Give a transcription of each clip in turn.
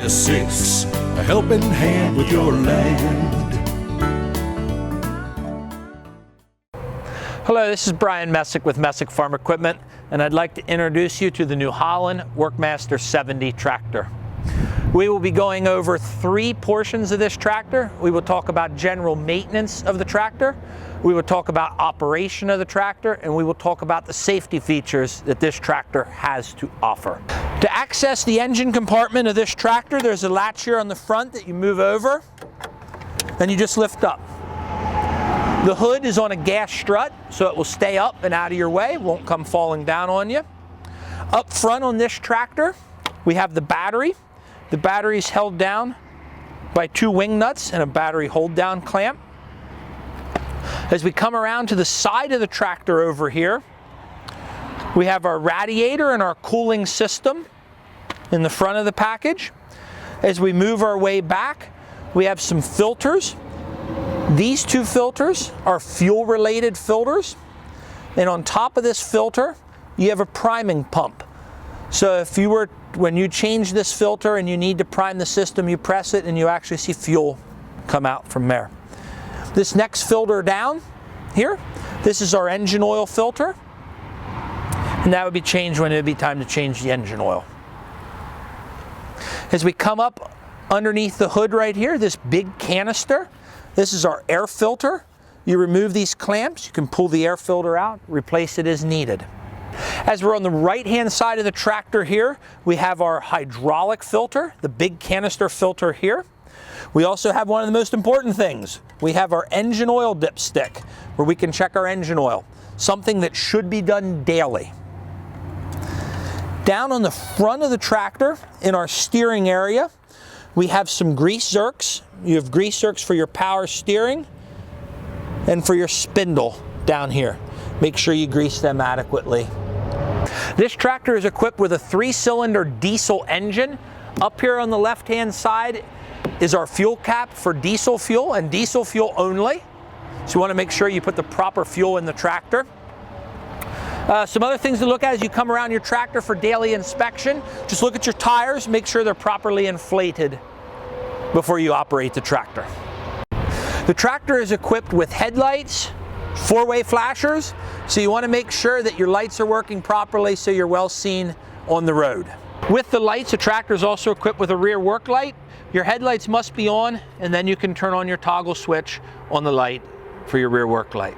6, a helping hand with your land. Hello, this is Brian Messick with Messick Farm Equipment, and I'd like to introduce you to the new Holland WorkMaster 70 tractor. We will be going over 3 portions of this tractor. We will talk about general maintenance of the tractor, we will talk about operation of the tractor, and we will talk about the safety features that this tractor has to offer. To access the engine compartment of this tractor, there's a latch here on the front that you move over, and you just lift up. The hood is on a gas strut, so it will stay up and out of your way, won't come falling down on you. Up front on this tractor, we have the battery. The battery is held down by 2 wing nuts and a battery hold down clamp. As we come around to the side of the tractor over here, we have our radiator and our cooling system in the front of the package. As we move our way back, we have some filters. These 2 filters are fuel-related filters, and on top of this filter, you have a priming pump. So if you were, when you change this filter and you need to prime the system, you press it and you actually see fuel come out from there. This next filter down here, this is our engine oil filter, and that would be changed when it would be time to change the engine oil. As we come up underneath the hood right here, this big canister, this is our air filter. You remove these clamps, you can pull the air filter out, replace it as needed. As we're on the right-hand side of the tractor here, we have our hydraulic filter, the big canister filter here. We also have one of the most important things. We have our engine oil dipstick, where we can check our engine oil, something that should be done daily. Down on the front of the tractor, in our steering area, we have some grease zerks. You have grease zerks for your power steering and for your spindle down here. Make sure you grease them adequately. This tractor is equipped with a 3-cylinder diesel engine. Up here on the left-hand side is our fuel cap for diesel fuel and diesel fuel only. So you want to make sure you put the proper fuel in the tractor. Some other things to look at as you come around your tractor for daily inspection. Just look at your tires, make sure they're properly inflated before you operate the tractor. The tractor is equipped with headlights, 4-way flashers, so you want to make sure that your lights are working properly so you're well seen on the road. With the lights, the tractor is also equipped with a rear work light. Your headlights must be on, and then you can turn on your toggle switch on the light for your rear work light.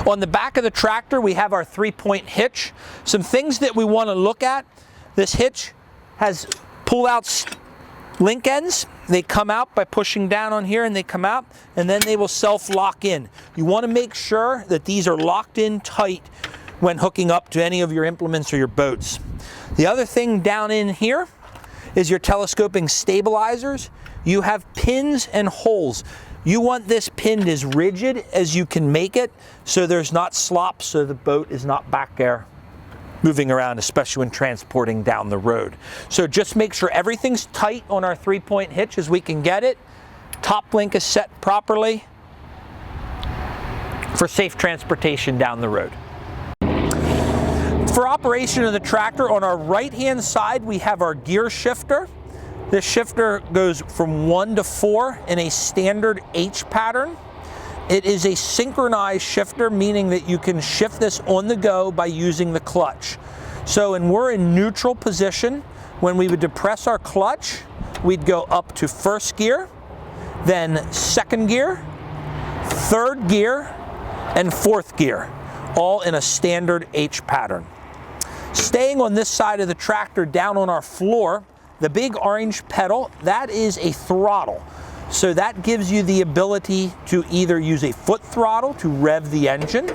On the back of the tractor, we have our 3-point hitch. Some things that we want to look at. This hitch has pull-out link ends. They come out by pushing down on here, and they come out, and then they will self-lock in. You want to make sure that these are locked in tight when hooking up to any of your implements or your boats. The other thing down in here is your telescoping stabilizers. You have pins and holes. You want this pinned as rigid as you can make it so there's not slop, so the boat is not back there moving around, especially when transporting down the road. So just make sure everything's tight on our 3-point hitch as we can get it. Top link is set properly for safe transportation down the road. For operation of the tractor, on our right-hand side, we have our gear shifter. This shifter goes from 1 to 4 in a standard H pattern. It is a synchronized shifter, meaning that you can shift this on the go by using the clutch. So when we're in neutral position, when we would depress our clutch, we'd go up to 1st gear, then 2nd gear, 3rd gear, and 4th gear, all in a standard H pattern. Staying on this side of the tractor, down on our floor, the big orange pedal, that is a throttle. So that gives you the ability to either use a foot throttle to rev the engine.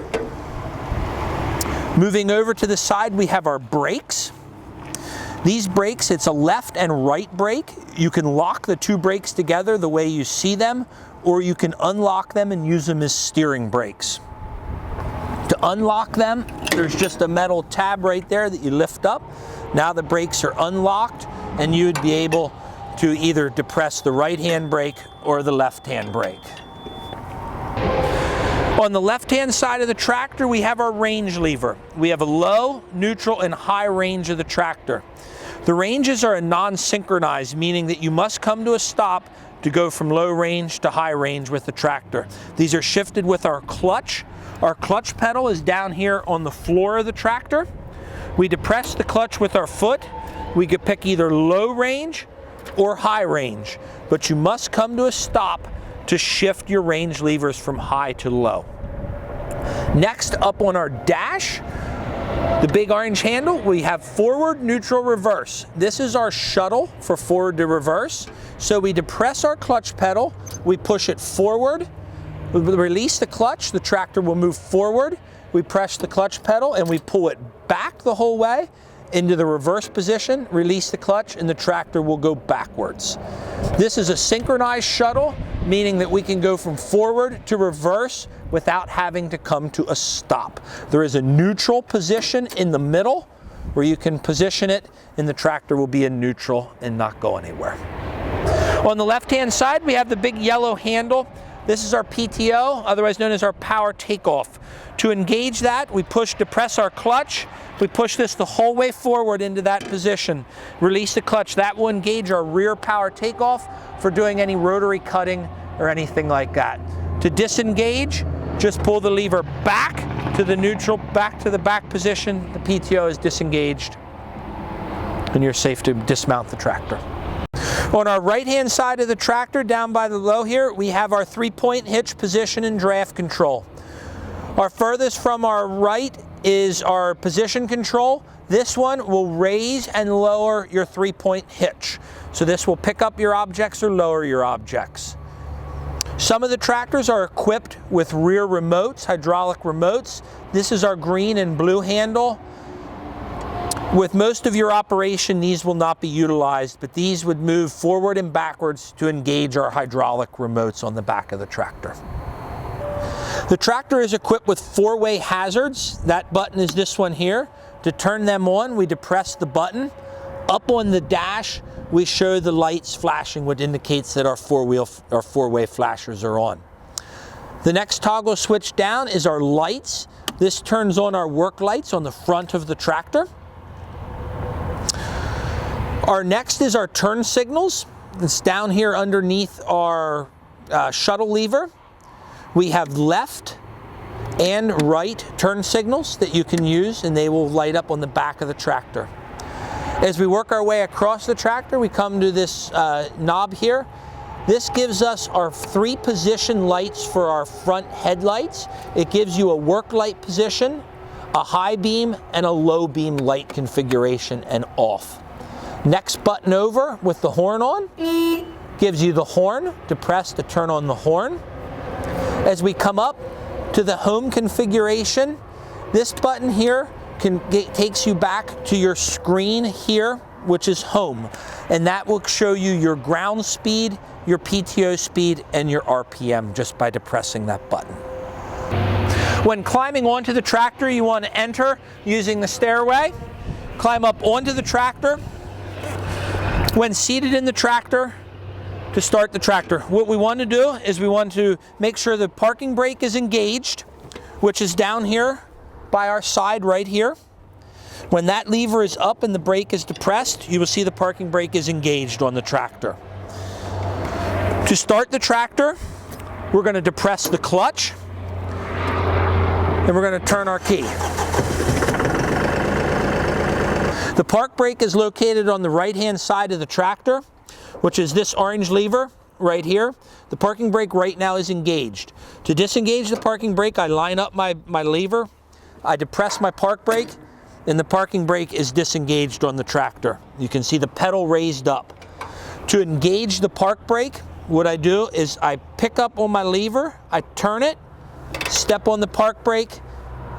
Moving over to the side, we have our brakes. These brakes, it's a left and right brake. You can lock the 2 brakes together the way you see them, or you can unlock them and use them as steering brakes. To unlock them, there's just a metal tab right there that you lift up. Now the brakes are unlocked, and you'd be able to either depress the right-hand brake or the left-hand brake. On the left-hand side of the tractor, we have our range lever. We have a low, neutral, and high range of the tractor. The ranges are a non-synchronized, meaning that you must come to a stop to go from low range to high range with the tractor. These are shifted with our clutch. Our clutch pedal is down here on the floor of the tractor. We depress the clutch with our foot. We could pick either low range or high range, but you must come to a stop to shift your range levers from high to low. Next up on our dash, the big orange handle, we have forward, neutral, reverse. This is our shuttle for forward to reverse. So we depress our clutch pedal, we push it forward, we release the clutch, the tractor will move forward, we press the clutch pedal and we pull it back the whole way into the reverse position, release the clutch, and the tractor will go backwards. This is a synchronized shuttle, meaning that we can go from forward to reverse without having to come to a stop. There is a neutral position in the middle where you can position it and the tractor will be in neutral and not go anywhere. On the left-hand side, we have the big yellow handle. This is our PTO, otherwise known as our power takeoff. To engage that, we depress our clutch. We push this the whole way forward into that position. Release the clutch. That will engage our rear power takeoff for doing any rotary cutting or anything like that. To disengage, just pull the lever back to the neutral, back to the back position. The PTO is disengaged and you're safe to dismount the tractor. On our right-hand side of the tractor, down by the low here, we have our 3-point hitch position and draft control. Our furthest from our right is our position control. This one will raise and lower your 3-point hitch. So this will pick up your objects or lower your objects. Some of the tractors are equipped with rear remotes, hydraulic remotes. This is our green and blue handle. With most of your operation, these will not be utilized, but these would move forward and backwards to engage our hydraulic remotes on the back of the tractor. The tractor is equipped with 4-way hazards. That button is this one here. To turn them on, we depress the button. Up on the dash, we show the lights flashing, which indicates that our 4-way flashers are on. The next toggle switch down is our lights. This turns on our work lights on the front of the tractor. Our next is our turn signals. It's down here underneath our shuttle lever. We have left and right turn signals that you can use, and they will light up on the back of the tractor. As we work our way across the tractor, we come to this knob here. This gives us our 3 position lights for our front headlights. It gives you a work light position, a high beam, and a low beam light configuration and off. Next button over with the horn on gives you the horn to press to turn on the horn. As we come up to the home configuration, this button here takes you back to your screen here, which is home, and that will show you your ground speed, your PTO speed, and your RPM just by depressing that button. When climbing onto the tractor, you want to enter using the stairway, climb up onto the tractor. When seated in the tractor, to start the tractor, what we want to do is we want to make sure the parking brake is engaged, which is down here by our side right here. When that lever is up and the brake is depressed, you will see the parking brake is engaged on the tractor. To start the tractor, we're going to depress the clutch and we're going to turn our key. The park brake is located on the right-hand side of the tractor, which is this orange lever right here. The parking brake right now is engaged. To disengage the parking brake, I line up my lever, I depress my park brake, and the parking brake is disengaged on the tractor. You can see the pedal raised up. To engage the park brake, what I do is I pick up on my lever, I turn it, step on the park brake.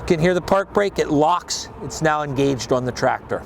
You can hear the park brake, it locks, it's now engaged on the tractor.